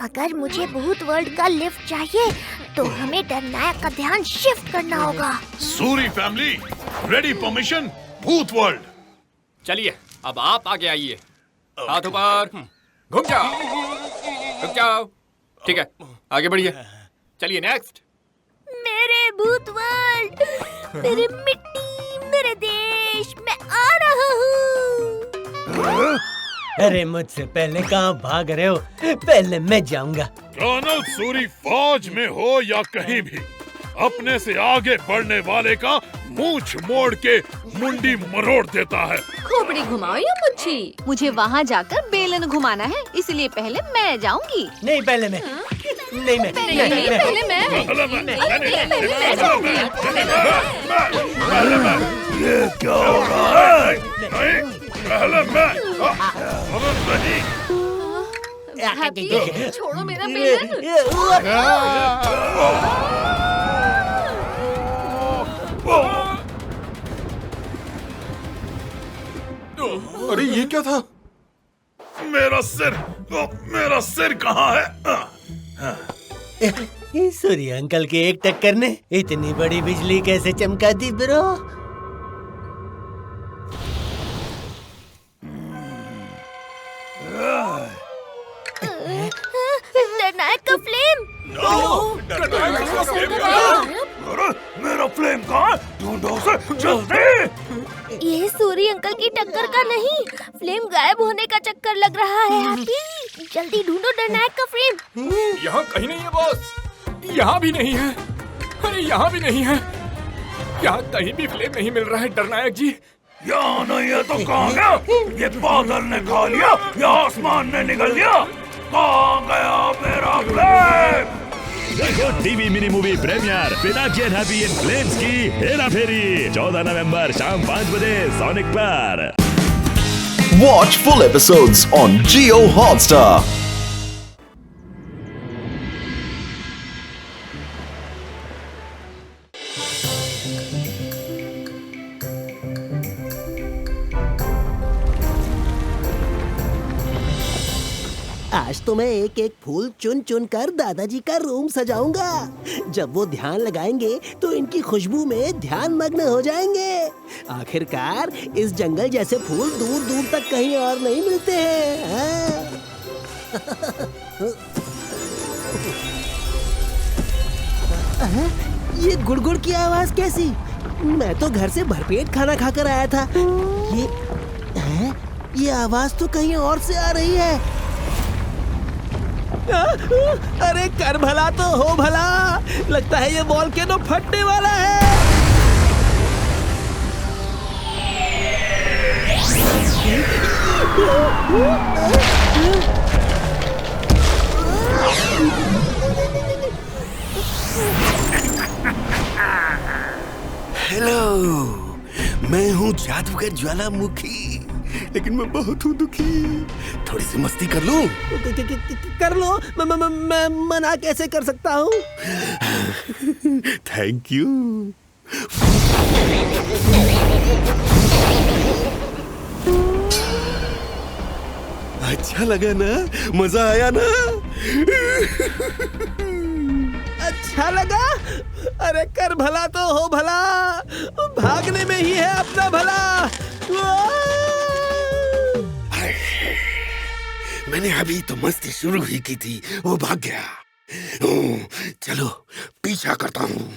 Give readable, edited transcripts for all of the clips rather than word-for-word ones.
अगर मुझे भूत वर्ल्ड का लिफ्ट चाहिए तो हमें डरनायक का ध्यान शिफ्ट करना होगा। सूरी फैमिली, रेडी परमिशन भूत वर्ल्ड। चलिए अब आप आगे आइए, हाथ ऊपर, घूम जाओ, रुक जाओ। ठीक है, आगे बढ़िए। चलिए नेक्स्ट। मेरे भूत वर्ल्ड, मेरी मिट्टी, मेरे देश, मैं आ रहा हूँ। अरे मुझसे पहले कहाँ भाग रहे हो? पहले मैं जाऊंगा। कर्नल सूरी फौज में हो या कहीं भी, अपने से आगे बढ़ने वाले का मूंछ मोड़ के मुंडी मरोड़ देता है। खोपड़ी घुमाओ या मुच्छी? मुझे वहाँ जाकर बेलन घुमाना है, इसलिए पहले मैं जाऊंगी। नहीं पहले मैं। नहीं मैं। पहले मैं। ये क्या हो रहा है? पहले मैं। नहीं। हैप्पी, छोड़ो मेरा बेलन। अरे ये क्या था? मेरा सिर कहाँ है? सूर्य अंकल के एक टक्कर ने इतनी बड़ी बिजली कैसे चमका दी ब्रो? डरनायक का फ्लेम। मेरा फ्लेम कहाँ? ढूंढो उसे जल्दी। ये सूरी अंकल की टक्कर का नहीं, फ्लेम गायब होने का चक्कर लग रहा है। हैप्पी, जल्दी ढूंढो डरनायक का फ्लेम। यहाँ कहीं नहीं है बॉस। यहाँ भी नहीं है। अरे यहाँ भी नहीं है। यहाँ कहीं भी फ्लेम नहीं मिल रहा है डरनायक जी। यहाँ नहीं है तो कहाँ गया? ये बादल ने खा लिया या आसमान ने निगल लिया? कहाँ गया मेरा फ्लेम? देखो TV mini movie premiere Pinaki and happy in flames की हेरा फेरी 14 नवंबर शाम 5 बजे सोनिक पर। Watch full episodes on Jio Hotstar. आज तो मैं एक एक फूल चुन चुन कर दादाजी का रूम सजाऊंगा। जब वो ध्यान लगाएंगे तो इनकी खुशबू में ध्यान मग्न हो जाएंगे। आखिरकार इस जंगल जैसे फूल दूर दूर तक कहीं और नहीं मिलते हैं। हाँ? ये गुड़गुड़ की आवाज कैसी? मैं तो घर से भरपेट खाना खाकर आया था। ये आवाज तो कहीं और से आ रही है। अरे कर भला तो हो भला, लगता है ये वॉल्केनो फटने वाला है। हेलो, मैं हूँ जादूगर ज्वालामुखी, लेकिन मैं बहुत हूँ दुखी। थोड़ी सी मस्ती कर लूं? कर लो। मैं मना कैसे कर सकता हूँ? Thank you. अच्छा लगा ना? मजा आया ना? अच्छा लगा? अरे कर भला तो हो भला, भागने में ही है अपना भला। मैंने अभी तो मस्ती शुरू ही की थी, वो भाग गया। चलो पीछा करता हूँ।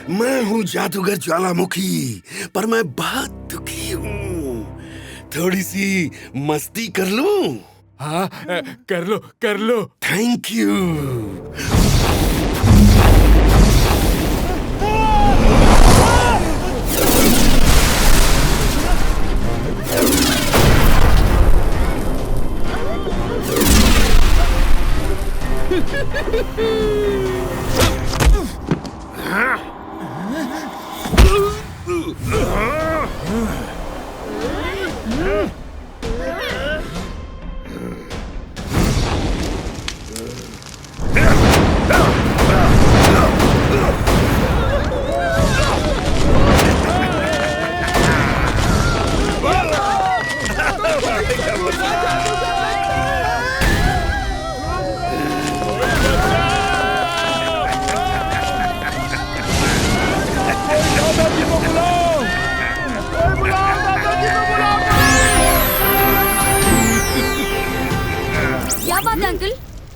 मैं हूँ जादूगर ज्वालामुखी, पर मैं बहुत दुखी हूँ। थोड़ी सी मस्ती कर लूं? हाँ कर लो। Thank you. क्या बात है अंकल,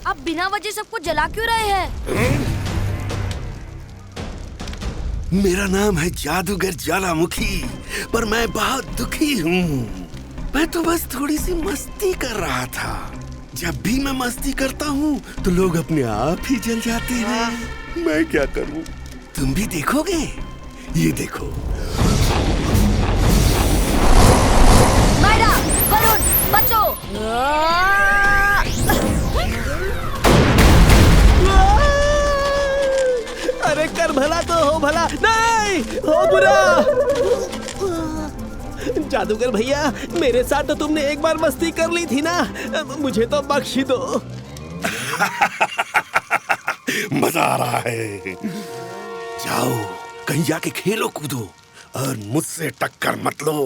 आप बिना वजह सबको जला क्यों रहे हैं? मेरा नाम है जादूगर ज्वालामुखी, पर मैं बहुत दुखी हूँ। मैं तो बस थोड़ी सी मस्ती कर रहा था। जब भी मैं मस्ती करता हूँ तो लोग अपने आप ही जल जाते हैं। मैं क्या करूँ? तुम भी देखोगे? ये देखो। मायरा, वरुण, बचो! अरे कर भला तो हो भला, नहीं हो बुरा। जादूगर भैया, मेरे साथ तो तुमने एक बार मस्ती कर ली थी ना, मुझे तो बख्श दो। मजा आ रहा है। जाओ कहीं जाके खेलो कूदो और मुझसे टक्कर मत लो।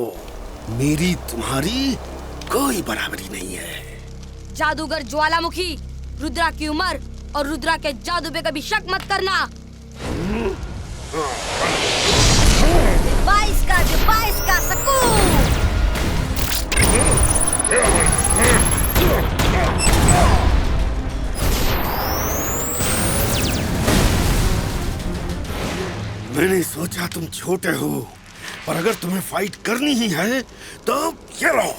मेरी तुम्हारी कोई बराबरी नहीं है। जादूगर ज्वालामुखी, रुद्रा की उम्र और रुद्रा के जादू पे कभी शक मत करना। 22 का सकून। मैंने सोचा तुम छोटे हो, पर अगर तुम्हें फाइट करनी ही है तो ये लो।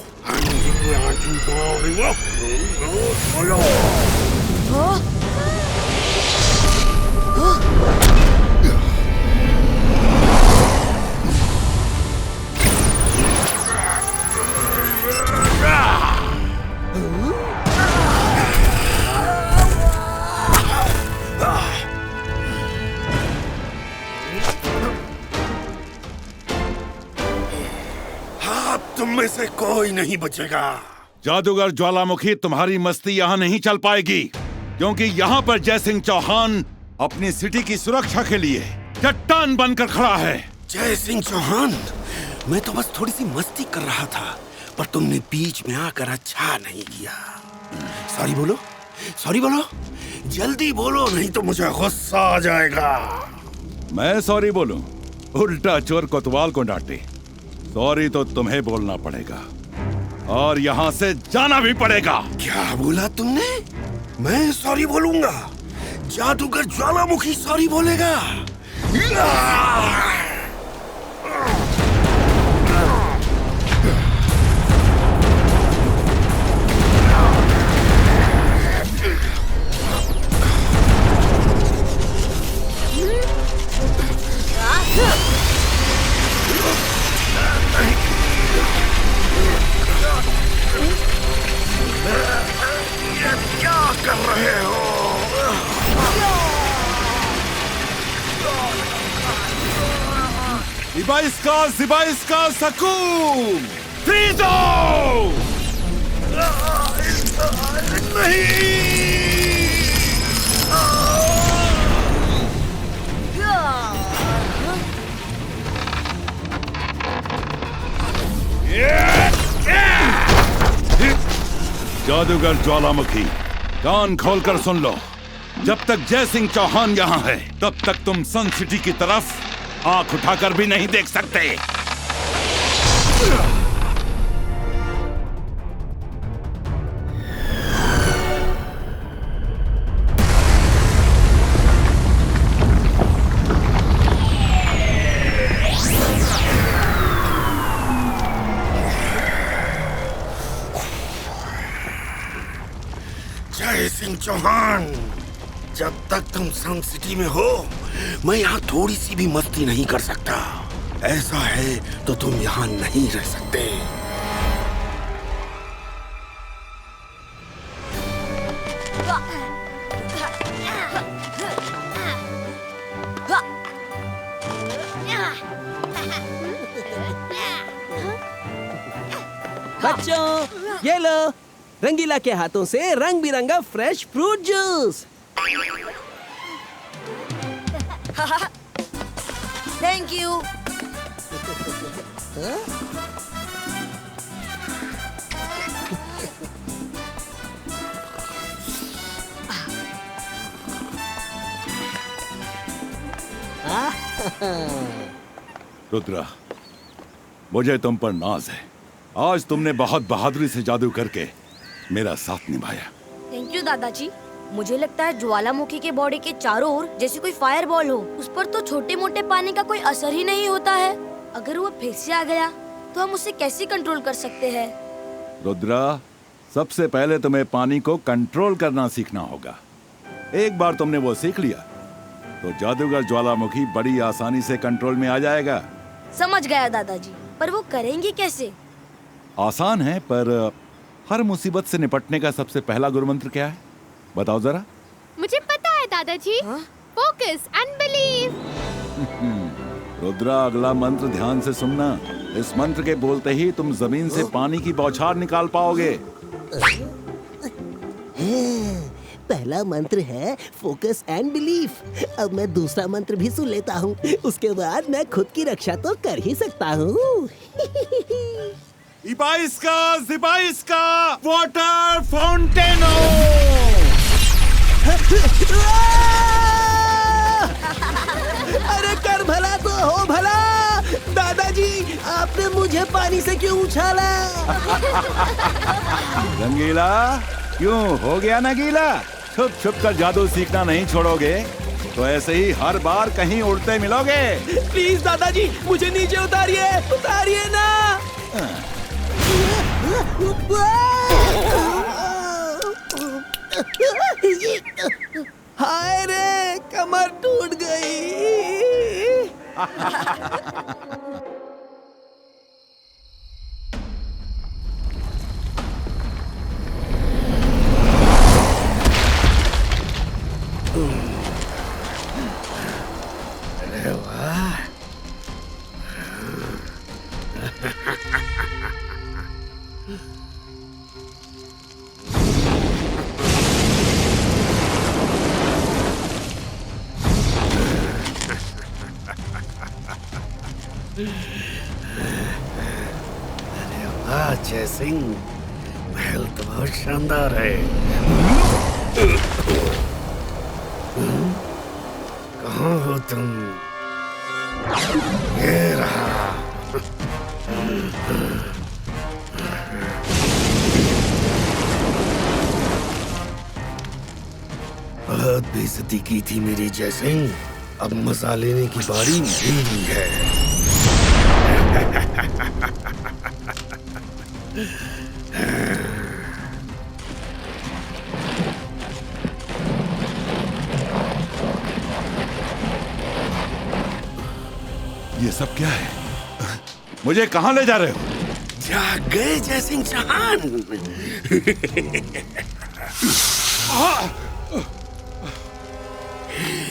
तुम में से कोई नहीं बचेगा। जादूगर ज्वालामुखी, तुम्हारी मस्ती यहाँ नहीं चल पाएगी, क्योंकि यहाँ पर जय सिंह चौहान अपनी सिटी की सुरक्षा के लिए चट्टान बनकर खड़ा है। जय सिंह चौहान, मैं तो बस थोड़ी सी मस्ती कर रहा था, पर तुमने बीच में आकर अच्छा नहीं किया। सॉरी बोलो, सॉरी बोलो, जल्दी बोलो, नहीं तो मुझे गुस्सा आ जाएगा। मैं सॉरी बोलूं? उल्टा चोर कोतवाल को डांटे। सॉरी तो तुम्हें बोलना पड़ेगा और यहाँ से जाना भी पड़ेगा। क्या बोला तुमने? मैं सॉरी बोलूंगा? जादूगर ज्वालामुखी सॉरी बोलेगा? क्या कर रहे हो? Zibaiska Sakum! Frizo! जादूगर ज्वालामुखी, कान खोलकर सुन लो। जब तक जय सिंह चौहान यहाँ है, तब तक तुम सन सिटी की तरफ आंख उठाकर भी नहीं देख सकते। जय सिंह चौहान, जब तक तुम सन सिटी में हो, मैं यहाँ थोड़ी सी भी मस्ती नहीं कर सकता। ऐसा है तो तुम यहाँ नहीं रह सकते। बच्चों ये लो, रंगीला के हाथों से रंग बिरंगा fresh fruit juice. Thank you. Rudra, मुझे तुम पर नाज है। आज तुमने बहुत बहादुरी से जादू करके मेरा साथ निभाया। थैंक यू दादाजी। मुझे लगता है ज्वालामुखी के बॉडी के चारों ओर जैसे कोई फायर बॉल हो, उस पर तो छोटे मोटे पानी का कोई असर ही नहीं होता है। अगर वो फिर से आ गया तो हम उसे कैसे कंट्रोल कर सकते हैं? रुद्रा, सबसे पहले तुम्हें पानी को कंट्रोल करना सीखना होगा। एक बार तुमने वो सीख लिया तो जादूगर ज्वालामुखी बड़ी आसानी से कंट्रोल में आ जाएगा। समझ गया दादाजी, पर वो करेंगे कैसे? आसान है, पर हर मुसीबत से निपटने का सबसे पहला गुरु मंत्र क्या है? बताओ जरा। मुझे पता है दादाजी। Focus and believe. रुद्रा, अगला मंत्र ध्यान से सुनना। इस मंत्र के बोलते ही तुम जमीन से पानी की बौछार निकाल पाओगे। पहला मंत्र है फोकस एंड बिलीफ। अब मैं दूसरा मंत्र भी सुन लेता हूँ, उसके बाद मैं खुद की रक्षा तो कर ही सकता हूँ। Zibaisca, वाटर फाउंटेनो। अरे कर भला तो हो भला। दादाजी, आपने मुझे पानी से क्यों उछाला? रंगीला, क्यों हो गया ना गीला? छुप छुप कर जादू सीखना नहीं छोड़ोगे तो ऐसे ही हर बार कहीं उड़ते मिलोगे। प्लीज दादाजी, मुझे नीचे उतारिए, उतारिए ना। हाय रे, कमर टूट गई। अरे वाह, जय सिंह, महल तो बहुत शानदार है। कहाँ हो तुम? ये रहा। बहुत बेइज्जती की थी मेरी जय सिंह, अब मजा लेने की बारी मेरी है। ये सब क्या है? मुझे कहाँ ले जा रहे हो? जाग गए जय सिंह चौहान।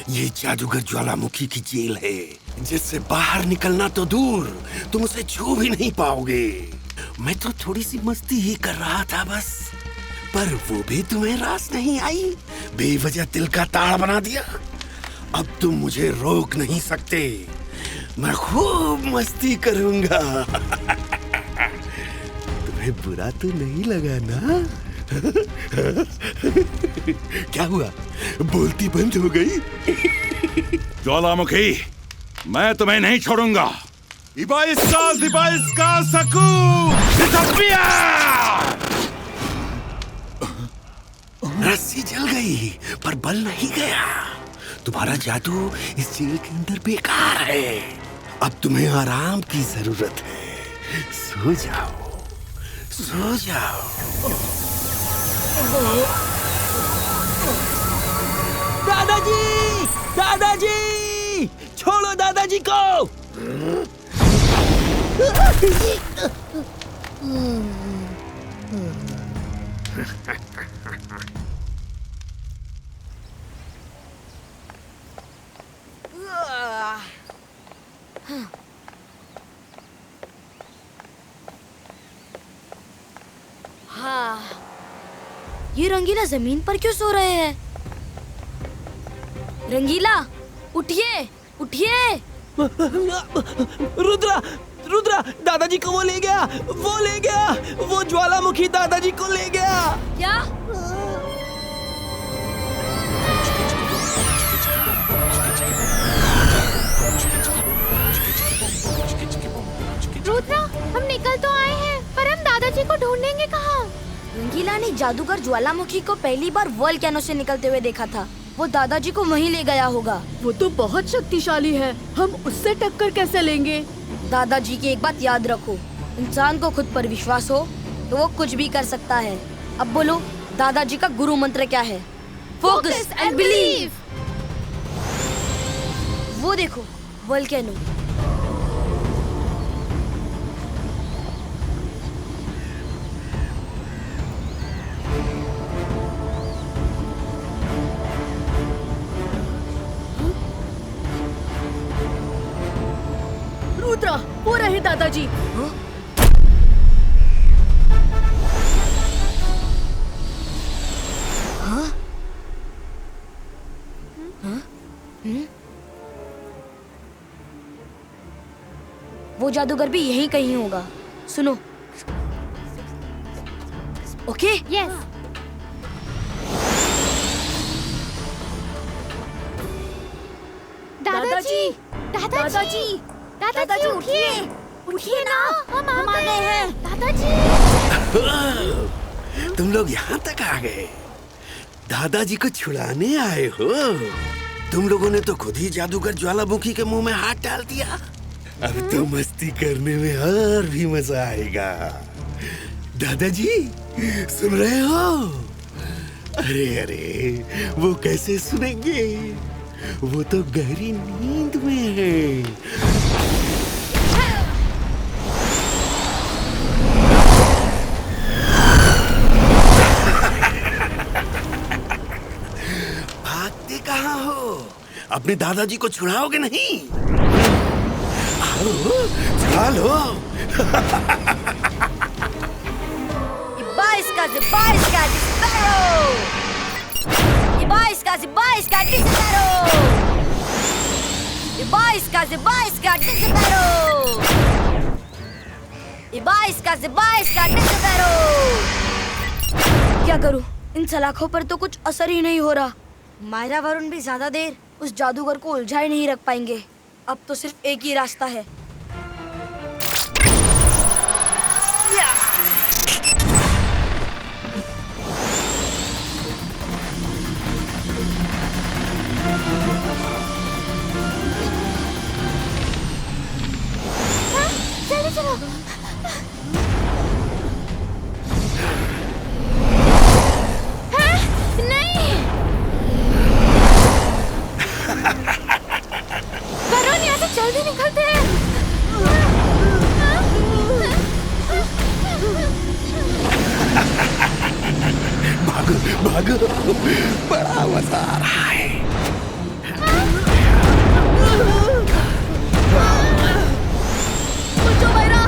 ये जादूगर ज्वालामुखी की जेल है, जिससे बाहर निकलना तो दूर, तुम उसे छू भी नहीं पाओगे। मैं तो थोड़ी सी मस्ती ही कर रहा था बस, पर वो भी तुम्हें रास नहीं आई। बेवजह दिल का ताड़ बना दिया। अब तुम मुझे रोक नहीं सकते, मैं खूब मस्ती करूंगा। तुम्हें बुरा तो नहीं लगा ना? क्या हुआ, बोलती बंद हो गई? ज्वालामुखी, मैं तुम्हें नहीं छोड़ूंगा। Zibaisca Saku disappear! रस्सी जल गई पर बल नहीं गया। तुम्हारा जादू इस जेल के अंदर बेकार है। अब तुम्हें आराम की जरूरत है। सो जाओ, सो जाओ। दादाजी, दादाजी, छोड़ो दादाजी को। रंगीला जमीन पर क्यों सो रहे हैं? रंगीला, उठिए, उठिए। रुद्रा, रुद्रा, दादाजी को वो ले गया, वो ले गया, वो ज्वालामुखी दादाजी को ले गया। क्या? रुद्रा, हम निकल तो आए हैं, पर हम दादाजी को ढूंढेंगे कहाँ? रंगीला ने जादूगर ज्वालामुखी को पहली बार वोल्केनो से निकलते हुए देखा था। वो दादाजी को वहीं ले गया होगा। वो तो बहुत शक्तिशाली है, हम उससे टक्कर कैसे लेंगे? दादाजी की एक बात याद रखो, इंसान को खुद पर विश्वास हो तो वो कुछ भी कर सकता है। अब बोलो, दादाजी का गुरु मंत्र क्या है? Focus and believe. वो देखो, वोल्केनो। रुद्रा, वो रहे दादाजी। हाँ? हाँ? हाँ? वो जादूगर भी यहीं कहीं होगा। सुनो। ओके? यस। दादाजी, दादाजी, दादाजी उठिए, उठिए ना, हम आ गए हैं। दादाजी, तुम लोग यहाँ तक आ गए। दादाजी को छुड़ाने आए हो। तुम लोगों ने तो खुद ही जादूगर ज्वालामुखी के मुंह में हाथ डाल दिया। अब तो मस्ती करने में और भी मजा आएगा। दादाजी, सुन रहे हो? अरे अरे, वो कैसे सुनेंगे? वो तो गहरी नींद में है। भागते कहाँ हो? अपने दादाजी को छुड़ाओगे नहीं? आओ, छुड़ा लो। क्या करूं? इन सलाखों पर तो कुछ असर ही नहीं हो रहा। मायरा वरुण भी ज्यादा देर उस जादूगर को उलझा ही नहीं रख पाएंगे। अब तो सिर्फ एक ही रास्ता है। चलो चलो। नहीं, वरुण, यहाँ से जल्दी निकलते हैं। भागो भागो, बड़ा मजा आ रहा है। बचो मायरा।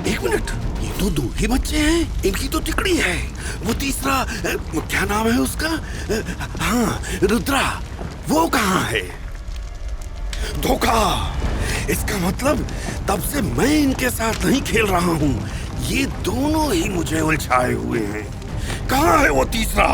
एक मिनट, ये तो दो ही बच्चे हैं। इनकी तो तिकड़ी है। वो तीसरा, क्या नाम है उसका? हाँ, रुद्रा। वो कहाँ है? धोखा। इसका मतलब तब से मैं इनके साथ नहीं खेल रहा हूँ। ये दोनों ही मुझे उलझाए हुए हैं। कहाँ है वो तीसरा?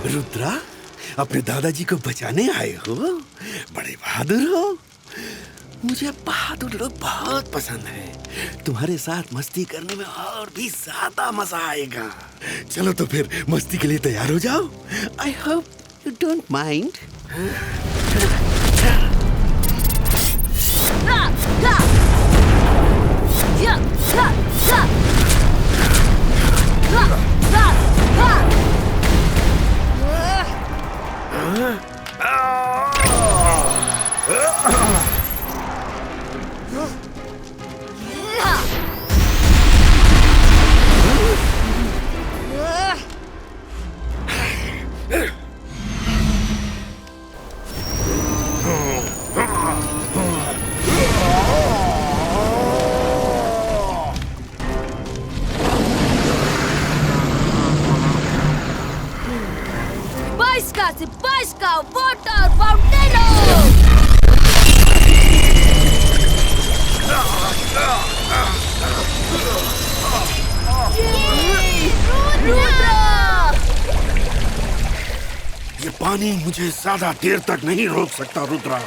रुद्रा, अपने दादाजी को बचाने आए हो? बड़े बहादुर हो। मुझे बहादुर लोग बहुत पसंद है। तुम्हारे साथ मस्ती करने में और भी ज्यादा मजा आएगा। चलो तो फिर मस्ती के लिए तैयार हो जाओ। I hope You don't mind? Sipaisca water volcano! Rudra! ये पानी मुझे ज्यादा देर तक नहीं रोक सकता Rudra.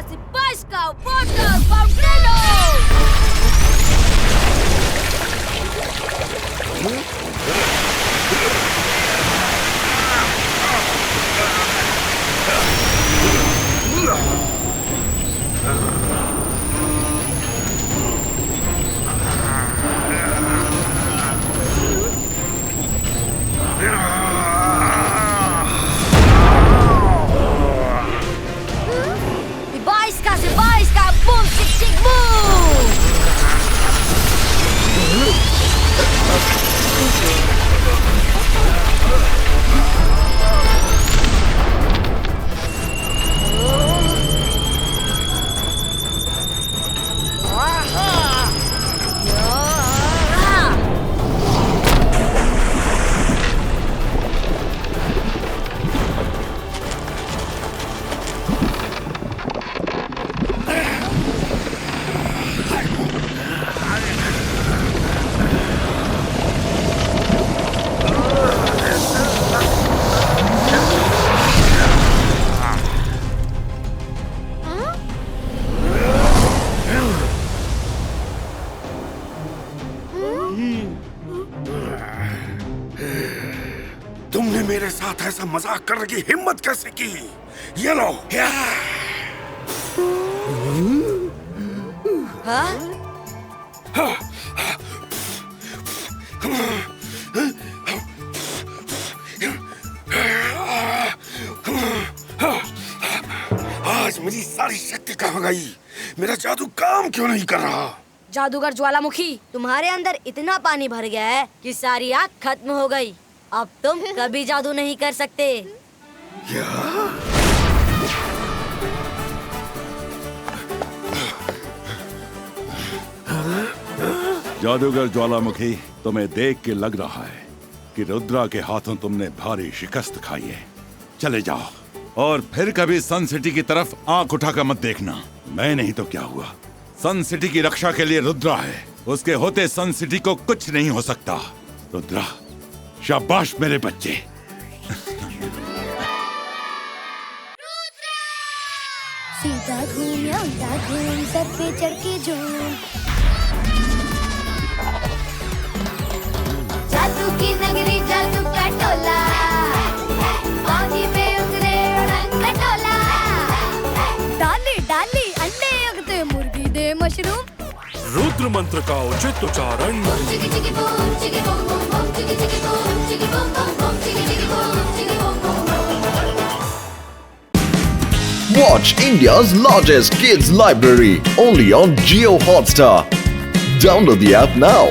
Sipaisca water volcano! Sipaisca, boom, chick, chick, boom! तुमने मेरे साथ ऐसा मजाक करने की हिम्मत कैसे की? ये लो। हाँ? आज मेरी सारी शक्ति कहाँ गई? मेरा जादू काम क्यों नहीं कर रहा? जादूगर ज्वालामुखी, तुम्हारे अंदर इतना पानी भर गया है कि सारी आग खत्म हो गई। अब तुम कभी जादू नहीं कर सकते। क्या? जादूगर ज्वालामुखी, तुम्हें देख के लग रहा है कि रुद्रा के हाथों तुमने भारी शिकस्त खाई है। चले जाओ और फिर कभी सन सिटी की तरफ आंख उठाकर मत देखना। मैं नहीं तो क्या हुआ, सन सिटी की रक्षा के लिए रुद्रा है। उसके होते सन सिटी को कुछ नहीं हो सकता। रुद्रा, शाबाश मेरे बच्चे। सीधा घूम या उल्टा घूम, सर पे चढ़ के झूम। जादू की नगरी, जादू का टोला, पानी में उतरे उड़न खटोला। डाली डाली अंडे उगते, मुर्गी दे मशरूम। रुद्र मंत्र का उचित उच्चारण। चिकी चिकी बूम, चिकी बूम बूम बूम, चिकी चिकी बूम, चिकी बूम बूम बूम, चिकी चिकी बूम, चिकी boom boom boom. Watch India's largest kids library only on Jio Hotstar. Download the app now.